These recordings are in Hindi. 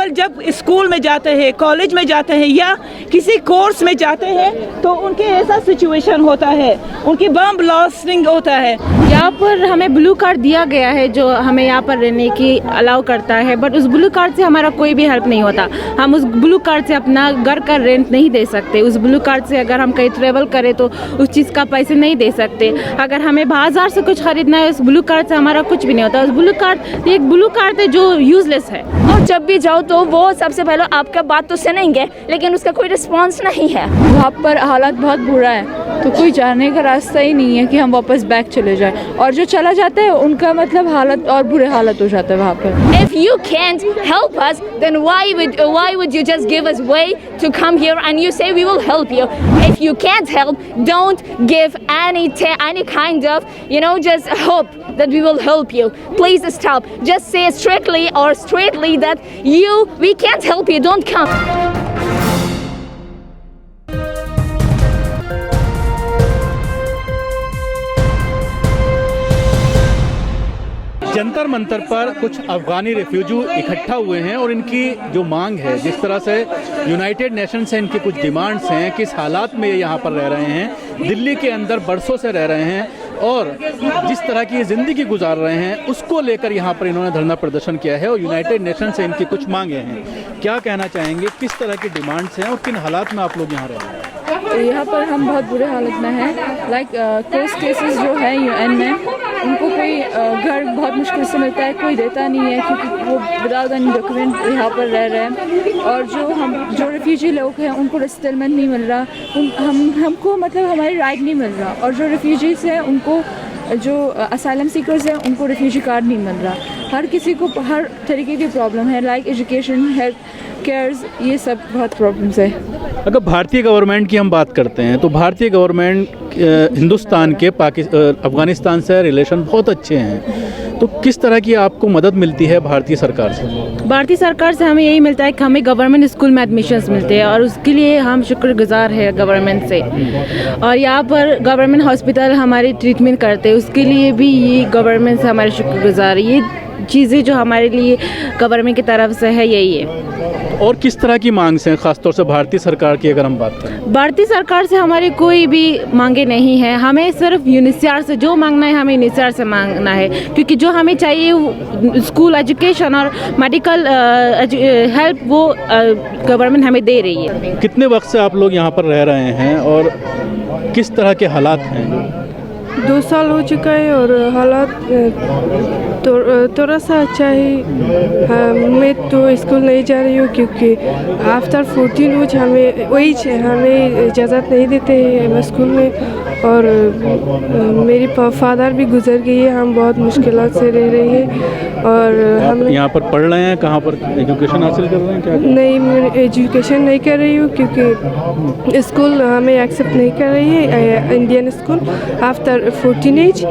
आजकल जब स्कूल में जाते हैं, कॉलेज में जाते हैं या किसी कोर्स में जाते हैं तो उनके ऐसा सिचुएशन होता है, उनकी बम ब्लास्टिंग होता है। यहाँ पर हमें ब्लू कार्ड दिया गया है जो हमें यहाँ पर रहने की अलाउ करता है, बट उस ब्लू कार्ड से हमारा कोई भी हेल्प नहीं होता। हम उस ब्लू कार्ड से अपना घर का रेंट नहीं दे सकते। उस ब्लू कार्ड से अगर हम कहीं ट्रेवल करें तो उस चीज़ का पैसे नहीं दे सकते। अगर हमें बाजार से कुछ खरीदना है, उस ब्लू कार्ड से हमारा कुछ भी नहीं होता। उस ब्लू कार्ड एक ब्लू कार्ड है जो यूजलेस है। और जब भी जाओ तो वो सबसे पहले आपका बात तो सुनेंगे, लेकिन उसका कोई रिस्पॉन्स नहीं है। वहाँ पर हालत बहुत बुरा है, तो कोई जाने का रास्ता ही नहीं है कि हम वापस बैक चले जाएं। और जो चला जाता है उनका मतलब हालत और बुरे हालत हो जाता है वहाँ पर। If you can't help us, then why would you just give us way to come here and you say we will help you? If you can't help, don't give any kind of just hope that we will help you. Please stop. Just say strictly or straightly that we can't help you. Don't come. Jantar Mantar पर कुछ अफगानी रेफ्यूजी इकट्ठा हुए हैं और इनकी जो मांग है, जिस तरह से यूनाइटेड नेशन से इनकी कुछ डिमांड्स हैं, किस हालात में ये यहाँ पर रह रहे हैं, दिल्ली के अंदर बरसों से रह रहे हैं और जिस तरह की ज़िंदगी गुजार रहे हैं, उसको लेकर यहाँ पर इन्होंने धरना प्रदर्शन किया है और यूनाइटेड नेशन से इनकी कुछ मांगे हैं। क्या कहना चाहेंगे, किस तरह की डिमांड्स हैं और किन हालात में आप लोग यहाँ रह रहे हैं? यहाँ पर हम बहुत बुरे हालत में हैं। लाइक केस केसेस जो है यूएन में, उनको कोई घर बहुत मुश्किल से मिलता है, कोई देता नहीं है क्योंकि वो विदाउट एनी डॉक्यूमेंट यहाँ पर रह रहे हैं। और जो रेफ्यूजी लोग हैं उनको रिसेटलमेंट नहीं मिल रहा, हमको मतलब हमारी राइट नहीं मिल रहा। और जो रेफ्यूजीज हैं उनको, जो असाइलम सीकर्स हैं उनको रेफ्यूजी कार्ड नहीं मिल रहा। हर किसी को हर तरीके की प्रॉब्लम है, लाइक एजुकेशन, हेल्थ केयर्स, ये सब बहुत प्रॉब्लम्स है। अगर भारतीय गवर्नमेंट की हम बात करते हैं तो भारतीय गवर्नमेंट हिंदुस्तान के अफ़गानिस्तान से रिलेशन बहुत अच्छे हैं, तो किस तरह की आपको मदद मिलती है भारतीय सरकार से? भारतीय सरकार से हमें यही मिलता है कि हमें गवर्नमेंट स्कूल में एडमिशन्स मिलते हैं और उसके लिए हम शुक्रगुजार हैं गवर्नमेंट से। और यहाँ पर गवर्नमेंट हॉस्पिटल हमारी ट्रीटमेंट करते हैं, उसके लिए भी ये गवर्नमेंट से हमारे शुक्रगुजार है। ये चीज़ें जो हमारे लिए गवर्नमेंट की तरफ से है यही है। और किस तरह की मांग हैं, ख़ासतौर से भारतीय सरकार की अगर हम बात करें? भारतीय सरकार से हमारी कोई भी मांगे नहीं है, हमें सिर्फ यूनिसेफ से जो मांगना है हमें यूनिसेफ से मांगना है, क्योंकि जो हमें चाहिए स्कूल एजुकेशन और मेडिकल हेल्प वो गवर्नमेंट हमें दे रही है। कितने वक्त से आप लोग यहाँ पर रह रहे हैं और किस तरह के हालात हैं? 2 साल हो चुका है और हालात थोड़ा सा अच्छा है। मैं तो स्कूल नहीं जा रही हूँ क्योंकि आफ्टर 14 हमें इजाज़त नहीं देते हैं स्कूल में। और मेरी फादर भी गुजर गई है, हम बहुत मुश्किलों से रह रही है। और हम यहाँ पर पढ़ रहे हैं, कहाँ पर एजुकेशन हासिल कर रहे हैं? क्या नहीं, मैं एजुकेशन नहीं कर रही हूँ क्योंकि स्कूल हमें एक्सेप्ट नहीं कर रही है, इंडियन स्कूल आफ्टर 14 एज।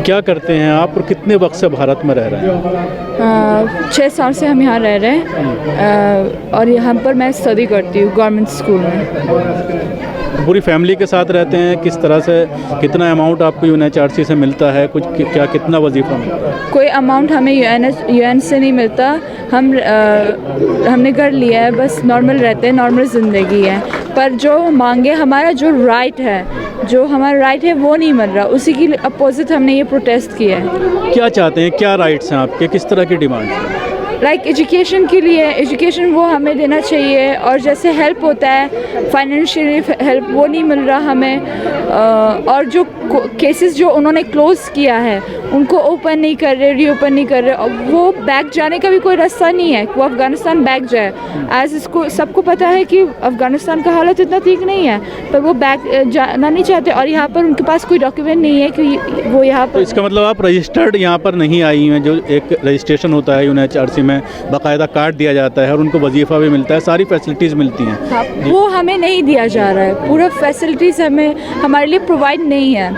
क्या करते हैं आप और कितने वक्त से भारत में रह रहे हैं? 6 साल से हम यहाँ रह रहे हैं और यहाँ पर मैं स्टडी करती हूँ गवर्नमेंट स्कूल में। पूरी फैमिली के साथ रहते हैं? किस तरह से, कितना अमाउंट आपको यूएनएचआरसी से मिलता है? कुछ क्या कितना वजीफा मिलता है? कोई अमाउंट हमें यूएन से नहीं मिलता। हमने घर लिया है, बस नॉर्मल रहते हैं, नॉर्मल ज़िंदगी है। पर जो मांगे, हमारा जो राइट है वो नहीं मिल रहा, उसी की अपोजिट हमने ये प्रोटेस्ट किया है। क्या चाहते हैं, क्या राइट्स हैं आपके, किस तरह की डिमांड है? लाइक एजुकेशन के लिए, एजुकेशन वो हमें देना चाहिए। और जैसे हेल्प होता है, फाइनेंशियली हेल्प, वो नहीं मिल रहा हमें। और जो केसेस जो उन्होंने क्लोज़ किया है उनको ओपन नहीं कर रहे, रीओपन नहीं कर रहे। और वो बैक जाने का भी कोई रास्ता नहीं है, वो अफ़गानिस्तान बैक जाए। इसको सबको पता है कि अफ़गानिस्तान का हालत इतना ठीक नहीं है, पर वो बैक जाना नहीं चाहते। और यहाँ पर उनके पास कोई डॉक्यूमेंट नहीं है कि वो यहाँ पर। तो इसका मतलब आप रजिस्टर्ड यहाँ पर नहीं आई हैं? जो एक रजिस्ट्रेशन होता है यूएनएचआरसी में, बाकायदा कार्ड दिया जाता है और उनको वजीफ़ा भी मिलता है, सारी फैसिलिटीज़ मिलती हैं। हाँ, वो हमें नहीं दिया जा रहा है, पूरा फैसिलिटीज़ हमारे लिए प्रोवाइड नहीं है।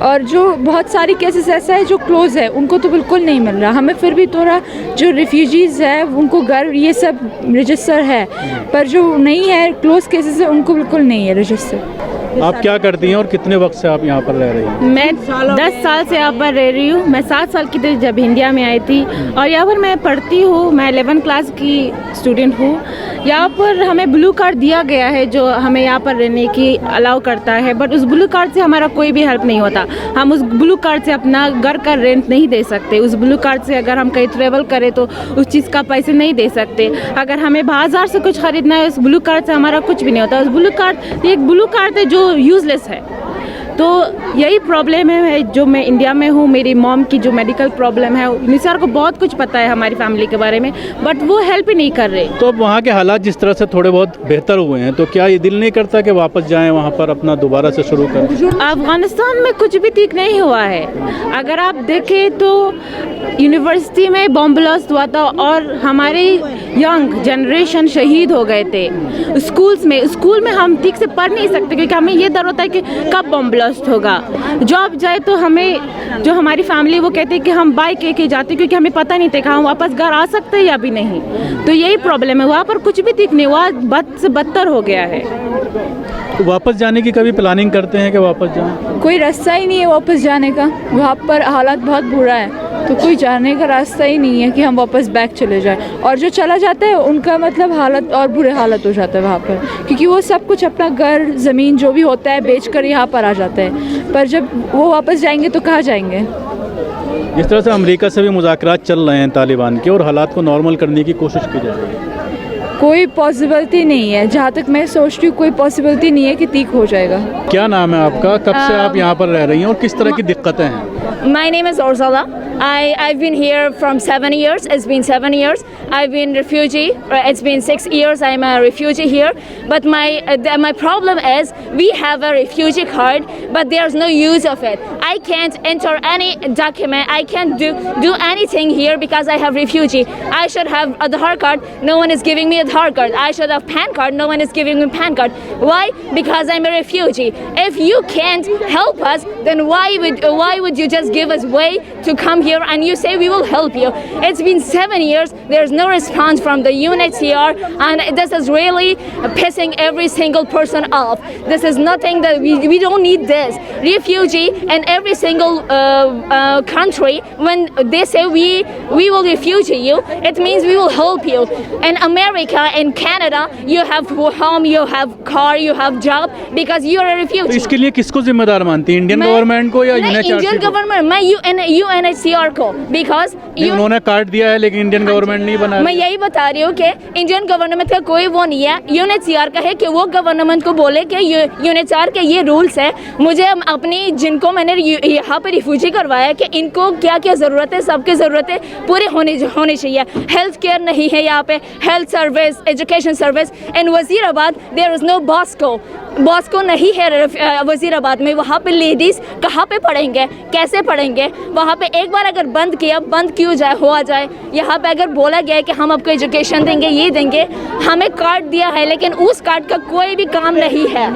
और जो बहुत सारी केसेस ऐसा है जो क्लोज़ है, उनको तो बिल्कुल नहीं मिल रहा। हमें फिर भी थोड़ा जो रिफ्यूजीज़ है उनको घर ये सब रजिस्टर है, पर जो नहीं है, क्लोज़ केसेस है, उनको बिल्कुल नहीं है रजिस्टर। आप क्या करती हैं और कितने वक्त से आप यहाँ पर रह रही हैं? मैं 10 साल से यहाँ पर रह रही हूँ। मैं 7 साल की थी जब इंडिया में आई थी और यहाँ पर मैं पढ़ती हूँ। मैं 11th क्लास की स्टूडेंट हूँ। यहाँ पर हमें ब्लू कार्ड दिया गया है जो हमें यहाँ पर रहने की अलाउ करता है, बट उस ब्लू कार्ड से हमारा कोई भी हेल्प नहीं होता। हम उस ब्लू कार्ड से अपना घर का रेंट नहीं दे सकते। उस ब्लू कार्ड से अगर हम कहीं ट्रेवल करें तो उस चीज़ का पैसे नहीं दे सकते। अगर हमें बाजार से कुछ खरीदना है, उस ब्लू कार्ड से हमारा कुछ भी नहीं होता। उस ब्लू कार्ड एक ब्लू कार्ड है जो यूज़लेस है। तो यही प्रॉब्लम है जो मैं इंडिया में हूँ। मेरी मॉम की जो मेडिकल प्रॉब्लम है, निसार को बहुत कुछ पता है हमारी फैमिली के बारे में, बट वो हेल्प ही नहीं कर रहे। तो अब वहाँ के हालात जिस तरह से थोड़े बहुत बेहतर हुए हैं, तो क्या ये दिल नहीं करता कि वापस जाएं वहाँ पर अपना दोबारा से शुरू करें? अफगानिस्तान में कुछ भी ठीक नहीं हुआ है। अगर आप देखें तो यूनिवर्सिटी में बॉम्ब ब्लास्ट हुआ था और हमारे यंग जनरेशन शहीद हो गए थे। स्कूल में हम ठीक से पढ़ नहीं सकते क्योंकि हमें ये डर होता है कि कब बॉम्ब ब्लास्ट होगा। जॉब जाए तो हमें जो हमारी फैमिली वो कहते हैं कि हम बाइक लेके जाते क्योंकि हमें पता नहीं था कि हम वापस घर आ सकते हैं या भी नहीं। तो यही प्रॉब्लम है। वहाँ पर कुछ भी ठीक नहीं हुआ, बद से बदतर हो गया है। तो वापस जाने की कभी प्लानिंग करते हैं कि वापस जाएं? कोई रास्ता ही नहीं है वापस जाने का। वहाँ पर हालात बहुत बुरा है, तो कोई जाने का रास्ता ही नहीं है कि हम वापस बैक चले जाएं। और जो चला जाता है उनका मतलब हालत और बुरे हालत हो जाता है वहाँ पर, क्योंकि वो सब कुछ अपना घर ज़मीन जो भी होता है बेच कर यहाँ पर आ जाता है। पर जब वो वापस जाएंगे तो कहाँ जाएंगे? जिस तरह से अमेरिका से भी मुज़ाकरात चल रहे हैं तालिबान के और हालात को नॉर्मल करने की कोशिश की जा रही है, कोई पॉसिबिलिटी नहीं है। जहाँ तक मैं सोचती हूँ कोई पॉसिबिलिटी नहीं है कि ठीक हो जाएगा। क्या नाम है आपका? कब से आप यहाँ पर रह रही हैं और किस तरह की दिक्कतें हैं? My name is Orzala. I've been here from 7 years. It's been 7 years. I've been refugee. It's been 6 years. I'm a refugee here. But my problem is we have a refugee card, but there's no use of it. I can't enter any document. I can't do anything here because I have refugee. I should have Aadhaar card. No one is giving me Aadhaar card. I should have PAN card. No one is giving me PAN card. Why? Because I'm a refugee. If you can't help us, then why would you just give us way to come here and you say we will help you? It's been 7 years. There's no response from the UNHCR, and this is really pissing every single person off. This is nothing that we don't need this. Refugee in every single country, when they say we will refugee you, it means we will help you. In America, in Canada, you have home, you have car, you have job because you are a refugee. तो इसके लिए किसको जिम्मेदार मानती है? इंडियन गवर्नमेंट को या इंडियन गवर्नमेंट? मैं UNHCR को, बिकॉज उन्होंने कार्ड दिया है लेकिन इंडियन गवर्नमेंट नहीं बना। मैं यही बता रही हूँ कि इंडियन गवर्नमेंट का कोई वो नहीं है। UNHCR का है कि वो गवर्नमेंट को बोले कि UNHCR के ये रूल्स है। मुझे अपनी जिनको मैंने यहाँ पे रिफ्यूजी करवाया कि इनको क्या क्या ज़रूरत है, सबकी ज़रूरतें पूरी होनी चाहिए। हेल्थ केयर नहीं है यहाँ पे, health service, education service. In Wazirabad there is no Bosco नहीं है वज़ीराबाद में। वहाँ पे लेडीज़ कहाँ पे पढ़ेंगे, कैसे पढ़ेंगे? वहाँ पे एक बार अगर बंद क्यों हो जाए। यहाँ पे अगर बोला गया है कि हम आपको एजुकेशन देंगे, ये देंगे, हमें कार्ड दिया है लेकिन उस कार्ड का कोई भी काम नहीं है।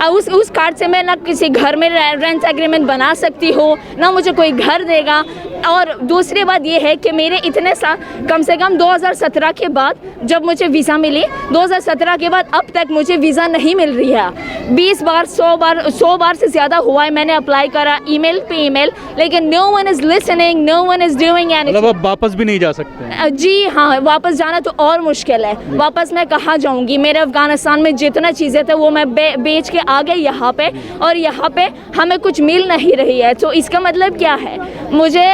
उस कार्ड से मैं ना किसी घर में रेंट एग्रीमेंट बना सकती हूँ, ना मुझे कोई घर देगा। और दूसरी बात ये है कि मेरे इतने साल, कम से कम 2017 के बाद जब मुझे वीज़ा मिली, 2017 के बाद अब तक मुझे वीज़ा नहीं मिल रही है। 20 बार 100 बार से ज़्यादा हुआ है मैंने अप्लाई करा, ईमेल पे ईमेल, लेकिन no one is listening, no one is doing anything. मतलब अब वापस भी नहीं जा सकते? जी हाँ, वापस जाना तो और मुश्किल है। वापस मैं कहाँ जाऊँगी? मेरे अफ़गानिस्तान में जितना चीज़ें थे वो मैं बेच के आ गई यहाँ पे, और यहाँ पे हमें कुछ मिल नहीं रही है। तो इसका मतलब क्या है? मुझे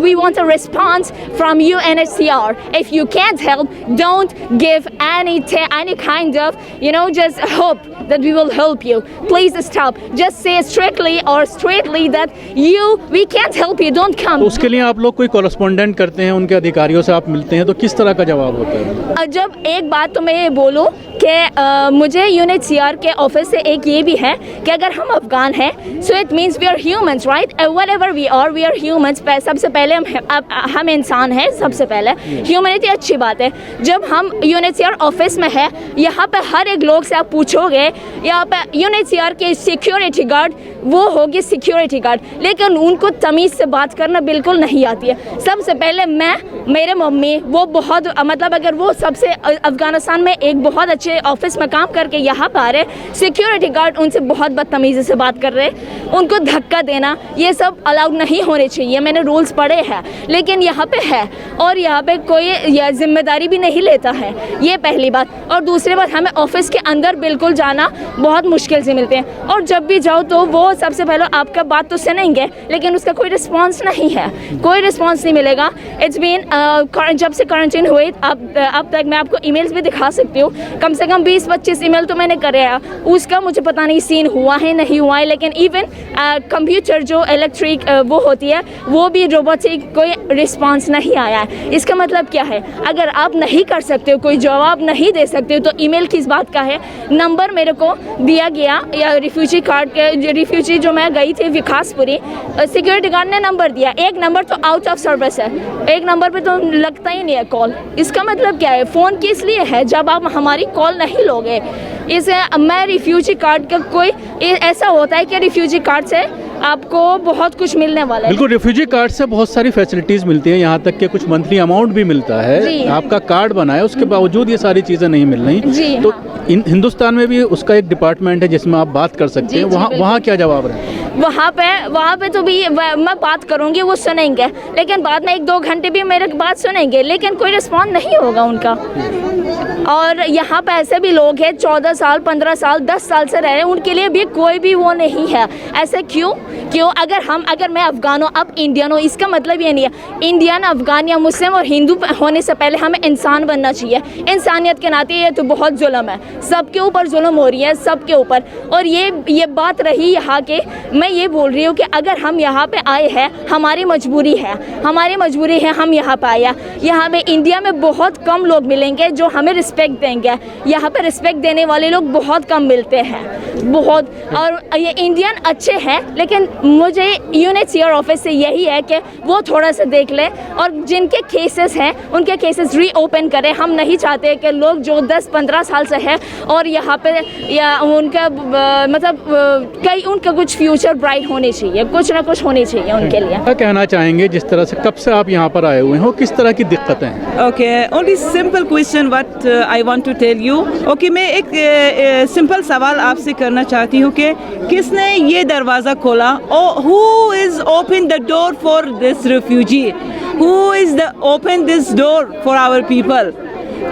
we want a response from UNHCR. If you can't help, don't give any kind of, just hope that we will help you. Please stop. Just say strictly or straightly that we can't help you. Don't come. तो उसके लिए आप लोग कोई कॉरेस्पॉन्डेंट करते हैं, उनके अधिकारियों से आप मिलते हैं, तो किस तरह का जवाब होता है? जब एक बात तो मैं ये बोलूँ कि मुझे UNHCR के ऑफिस से एक ये भी है कि अगर हम अफगान हैं, so it means we are humans, right? Whatever we are humans. सबसे पहले हम इंसान हैं। सबसे पहले ह्यूमैनिटी अच्छी बात है। जब हम UNHCR ऑफिस में है, यहाँ पे हर एक लोग से आप पूछोगे, यहाँ पे UNHCR के सिक्योरिटी गार्ड वो होगी सिक्योरिटी गार्ड, लेकिन उनको तमीज़ से बात करना बिल्कुल नहीं आती है। सबसे पहले मेरे मम्मी वो बहुत मतलब अगर वो सबसे अफ़गानिस्तान में एक बहुत अच्छे ऑफिस में काम करके यहाँ पर आ रहे, सिक्योरिटी गार्ड उनसे बहुत बदतमीज़ी से बात कर रहे, उनको धक्का देना ये सब अलाउड नहीं होने चाहिए। मैंने रूल्स पढ़े हैं, लेकिन यहाँ पे है और यहाँ पे कोई जिम्मेदारी भी नहीं लेता है, ये पहली बात। और दूसरी बात, हमें ऑफिस के अंदर बिल्कुल जाना बहुत मुश्किल से मिलते हैं, और जब भी जाओ तो वो सबसे पहले आपका बात तो सुनेंगे, लेकिन उसका कोई रिस्पांस नहीं है, कोई रिस्पांस नहीं मिलेगा। इट्स बीन जब से क्वारंटीन हुए अब तक मैं आपको ईमेल्स भी दिखा सकती हूँ, कम से कम 20-25 ईमेल तो मैंने करे हैं, उसका मुझे पता नहीं सीन हुआ है नहीं हुआ है। लेकिन इवन कंप्यूटर जो इलेक्ट्रिक वो होती है वो भी रोबोटिक, कोई रिस्पांस नहीं आया है। इसका मतलब क्या है, अगर आप नहीं कर सकते हो, कोई जवाब नहीं दे सकते हो, तो ईमेल किस बात का है। नंबर मेरे को दिया गया या रिफ्यूजी कार्ड के रिफ्यूजी जो मैं गई थी विकासपुरी, सिक्योरिटी गार्ड ने नंबर दिया, एक नंबर तो आउट ऑफ सर्विस है, एक नंबर पे तो लगता ही नहीं है कॉल। इसका मतलब क्या है, फ़ोन किस लिए है जब आप हमारी कॉल नहीं लोगे। इसे मैं रिफ्यूजी कार्ड का कोई ऐसा होता है कि रिफ्यूजी कार्ड से आपको बहुत कुछ मिलने वाला है। बिल्कुल, रिफ्यूजी कार्ड से बहुत सारी फैसिलिटीज़ मिलती हैं, यहाँ तक कि कुछ मंथली अमाउंट भी मिलता है। आपका कार्ड बना है, उसके बावजूद ये सारी चीज़ें नहीं मिल रही। तो हिंदुस्तान में भी उसका एक डिपार्टमेंट है जिसमें आप बात कर सकते हैं, वहाँ क्या जवाब है? वहाँ पे तो भी मैं बात करूँगी, वो सुनेंगे, लेकिन बाद में 1-2 घंटे भी मेरे बात सुनेंगे, लेकिन कोई रिस्पॉन्स नहीं होगा उनका। और यहाँ पे ऐसे भी लोग हैं 14 साल 15 साल 10 साल से रह रहे हैं, उनके लिए भी कोई भी वो नहीं है। ऐसे क्यों? अगर मैं अफ़गान हूँ, अब इंडियन हूँ, इसका मतलब ये नहीं है इंडियन, अफ़गान या मुस्लिम और हिंदू होने से पहले हमें इंसान बनना चाहिए। इंसानियत के नाते ये तो बहुत जुल्म है, सबके ऊपर जुल्म हो रही है, सबके ऊपर। और ये बात रही यहाँ के, मैं ये बोल रही हूँ कि अगर हम यहाँ पे आए हैं, हमारी मजबूरी है, हम यहाँ पे आए हैं। यहाँ पे इंडिया में बहुत कम लोग मिलेंगे जो हमें रिस्पेक्ट देंगे, यहाँ पे रिस्पेक्ट देने वाले लोग बहुत कम मिलते हैं, बहुत। और ये इंडियन अच्छे हैं, लेकिन मुझे यूएनएचसीआर ऑफिस से यही है कि वो थोड़ा सा देख लें और जिनके केसेस हैं उनके केसेस रीओपन करें। हम नहीं चाहते कि लोग जो 10-15 साल से हैं और यहाँ पे या उनका उनका कुछ फ्यूचर ब्राइट होने चाहिए, कुछ ना कुछ होनी चाहिए उनके लिए। क्या कहना चाहेंगे, जिस तरह से कब से आप यहाँ पर आए हुए हो, किस तरह की दिक्कतें हैं? Okay, only simple question what I want to tell you. Okay, मैं एक सिंपल सवाल आपसे करना चाहती हूँ कि किसने ये दरवाज़ा खोला? Who is open the door for this refugee? Who is the open this door for our people?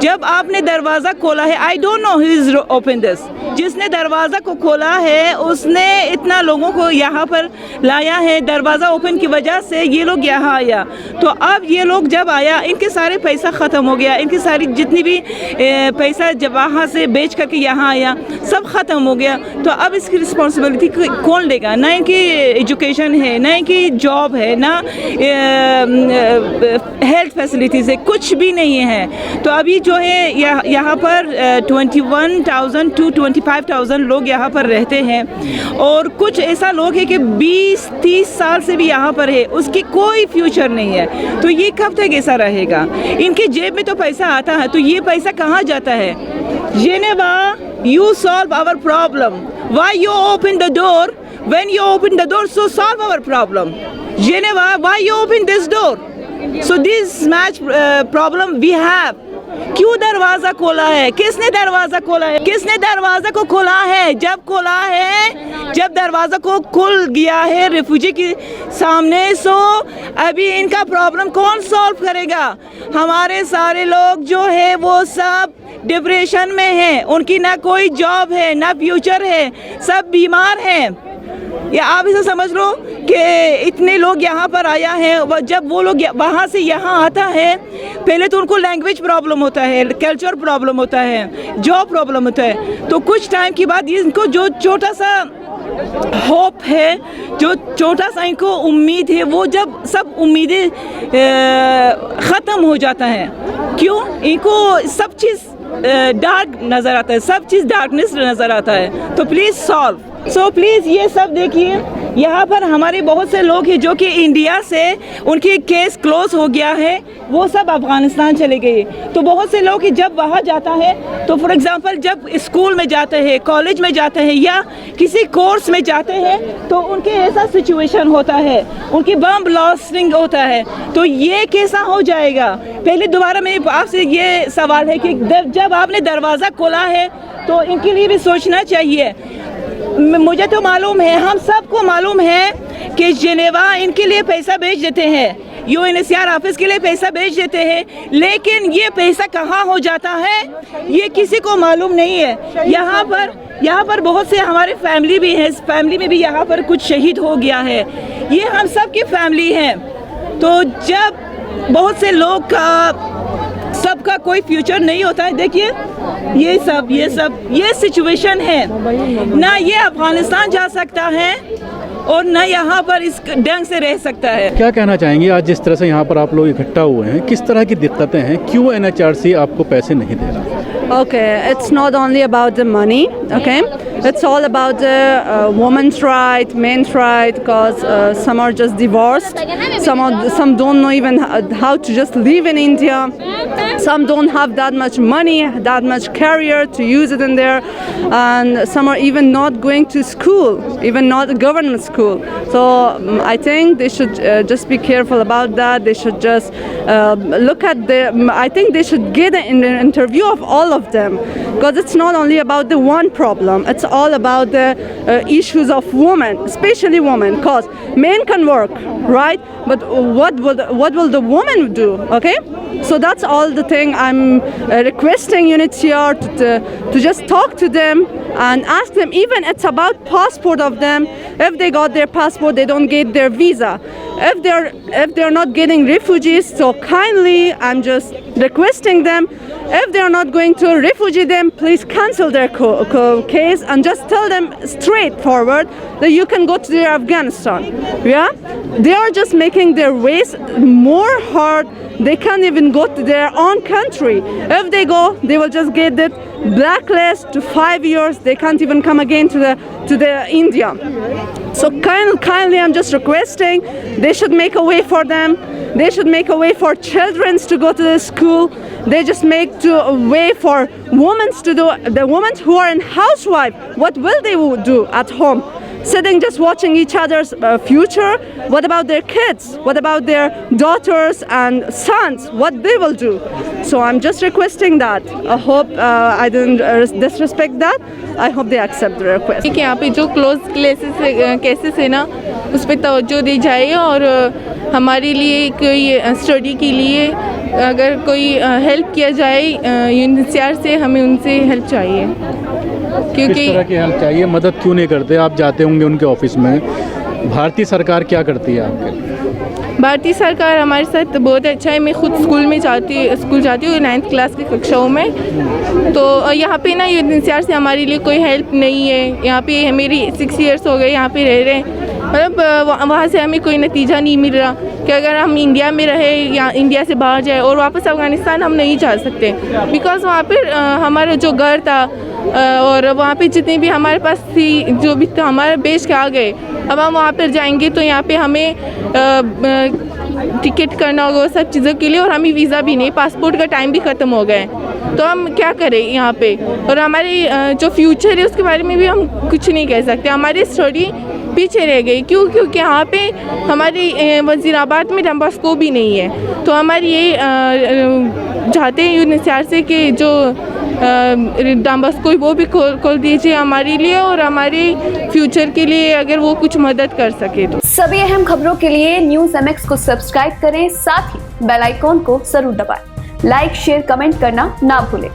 जब आपने दरवाज़ा खोला है, I don't know who is open this, जिसने दरवाज़ा को खोला है उसने इतना लोगों को यहाँ पर लाया है, दरवाज़ा ओपन की वजह से ये लोग यहाँ आया। तो अब ये लोग जब आया, इनके सारे पैसा ख़त्म हो गया, इनकी सारी जितनी भी पैसा जब वहाँ से बेच करके यहाँ आया सब ख़त्म हो गया। तो अब इसकी रिस्पॉन्सिबिलिटी कौन लेगा? ना इनकी एजुकेशन है, ना इनकी जॉब है, ना हेल्थ फैसिलिटीज़ है, कुछ भी नहीं है। तो अभी जो है यहाँ पर 21,000 to 25,000 लोग यहाँ पर रहते हैं, और कुछ ऐसा लोग है कि 20-30 साल से भी यहाँ पर है, उसकी कोई फ्यूचर नहीं है। तो ये कब तक ऐसा रहेगा? इनके जेब में तो पैसा आता है, तो ये पैसा कहाँ जाता है? Geneva, you solve our problem. Why you open the door? When you open the door, so solve our problem. Geneva, why you open this door? So this much problem we have. क्यों दरवाज़ा खोला है? किसने दरवाज़ा खोला है? किसने दरवाज़ा को खोला है? जब खोला है, जब दरवाज़ा को खुल गया है रिफ्यूजी के सामने, सो अभी इनका प्रॉब्लम कौन सॉल्व करेगा? हमारे सारे लोग जो है वो सब डिप्रेशन में हैं, उनकी ना कोई जॉब है, ना फ्यूचर है, सब बीमार हैं। या आप इसे समझ लो कि इतने लोग यहाँ पर आया है, जब वो लोग वहाँ से यहाँ आता है, पहले तो उनको लैंग्वेज प्रॉब्लम होता है, कल्चर प्रॉब्लम होता है, जॉब प्रॉब्लम होता है। तो कुछ टाइम के बाद इनको जो छोटा सा होप है, जो छोटा सा इनको उम्मीद है, वो जब सब उम्मीदें ख़त्म हो जाता है। क्यों? इनको सब चीज़ डार्क नज़र आता है, सब चीज़ डार्कनेस नज़र आता है। तो प्लीज़ सॉल्व। सो प्लीज़ ये सब देखिए, यहाँ पर हमारे बहुत से लोग हैं जो कि इंडिया से उनकी केस क्लोज हो गया है, वो सब अफ़गानिस्तान चले गए। तो बहुत से लोग जब वहाँ जाता है तो फॉर एग्ज़ाम्पल जब स्कूल में जाते हैं, कॉलेज में जाते हैं या किसी कोर्स में जाते हैं तो उनके ऐसा सिचुएशन होता है, उनकी बम ब्लास्टिंग होता है। तो ये कैसा हो जाएगा? पहले दोबारा मेरे आपसे ये सवाल है कि जब आपने दरवाज़ा खोला है तो इनके लिए भी सोचना चाहिए। मुझे तो मालूम है, हम सबको मालूम है कि जिनेवा इनके लिए पैसा भेज देते हैं, UNHCR ऑफिस के लिए पैसा भेज देते हैं, लेकिन ये पैसा कहाँ हो जाता है ये किसी को मालूम नहीं है। यहाँ पर बहुत से हमारे फैमिली भी हैं, इस फैमिली में भी यहाँ पर कुछ शहीद हो गया है। ये हम सब की फैमिली है। तो जब बहुत से लोग का सबका कोई फ्यूचर नहीं होता है, देखिए ये सिचुएशन है। ना ये अफगानिस्तान जा सकता है और न यहाँ पर इस ढंग से रह सकता है। क्या कहना चाहेंगे आज जिस तरह से यहाँ पर आप लोग इकट्ठा हुए हैं, किस तरह की दिक्कतें हैं, क्यों NHRC आपको पैसे नहीं दे रहा? Okay, it's not only about the money, okay? It's all about the women's right, men's right, because some are just divorced, some don't know even how to just live in India, some don't have that much money, that much career to use it in there, and some are even not going to school, even not a government school. So I think they should just be careful about that. They should just look at I think they should get an interview of all of them, because it's not only about the one problem, it's all about the issues of women, especially women, because men can work, right? But what will the woman do? Okay, so that's all the thing. I'm requesting UNHCR to just talk to them and ask them, even it's about passport of them. If they got their passport, they don't get their visa. If they're not getting refugees, so kindly I'm just requesting them, if they're not going to refugee them, please cancel their case and just tell them straightforward that you can go to their Afghanistan. Yeah, they are just making their ways more hard. They can't even go to their own country. If they go, they will just get that blacklist to 5 years. They can't even come again to the India. So kindly, I'm just requesting they should make a way for them. They should make a way for children to go to the school. They just make a way for women to do. The women who are in housewife, what will they do at home? Sitting just watching each other's future. What about their kids? What about their daughters and sons? What they will do? So I'm just requesting that. I hope I didn't disrespect that. I hope they accept the request. कि यहाँ पे जो क्लोज केसेस है ना, उस पर तवज्जो दी जाए और हमारे लिए कोई स्टडी के लिए अगर कोई हेल्प किया जाए UNHCR से, हमें उनसे हेल्प चाहिए। क्योंकि किस तरह की हेल्प चाहिए? मदद क्यों नहीं करते? आप जाते होंगे उनके ऑफिस में, भारतीय सरकार क्या करती है आपके लिए? भारतीय सरकार हमारे साथ बहुत अच्छा है। मैं खुद स्कूल जाती हूँ 9th क्लास की कक्षाओं में। तो यहाँ पे ना UNHCR से हमारे लिए कोई हेल्प नहीं है। यहाँ पे मेरी 6 years हो गए यहाँ पे रह रहे हैं, मतलब वहाँ से हमें कोई नतीजा नहीं मिल रहा कि अगर हम इंडिया में रहे या इंडिया से बाहर जाए और वापस अफ़गानिस्तान हम नहीं जा सकते, बिकॉज़ वहाँ पर हमारा जो घर था और वहाँ पे जितनी भी हमारे पास थी, जो भी था हमारे बेच के आ गए। अब हम वहाँ पर जाएंगे तो यहाँ पे हमें टिकट करना होगा सब चीज़ों के लिए, और हमें वीज़ा भी नहीं, पासपोर्ट का टाइम भी ख़त्म हो गए। तो हम क्या करें यहाँ पे? और हमारी जो फ्यूचर है उसके बारे में भी हम कुछ नहीं कह सकते। हमारी स्टडी पीछे रह गई। क्यों? क्योंकि यहाँ पे हमारी वज़ीराबाद में डॉन भी नहीं है। तो हमारी ये चाहते हैं UNHCR से कि जो डॉन वो भी खोल दीजिए हमारे लिए और हमारे फ्यूचर के लिए, अगर वो कुछ मदद कर सके तो। सभी अहम खबरों के लिए न्यूज़ MX को सब्सक्राइब करें, साथ ही बेल आइकॉन को जरूर दबाएं। लाइक, शेयर, कमेंट करना ना भूलें।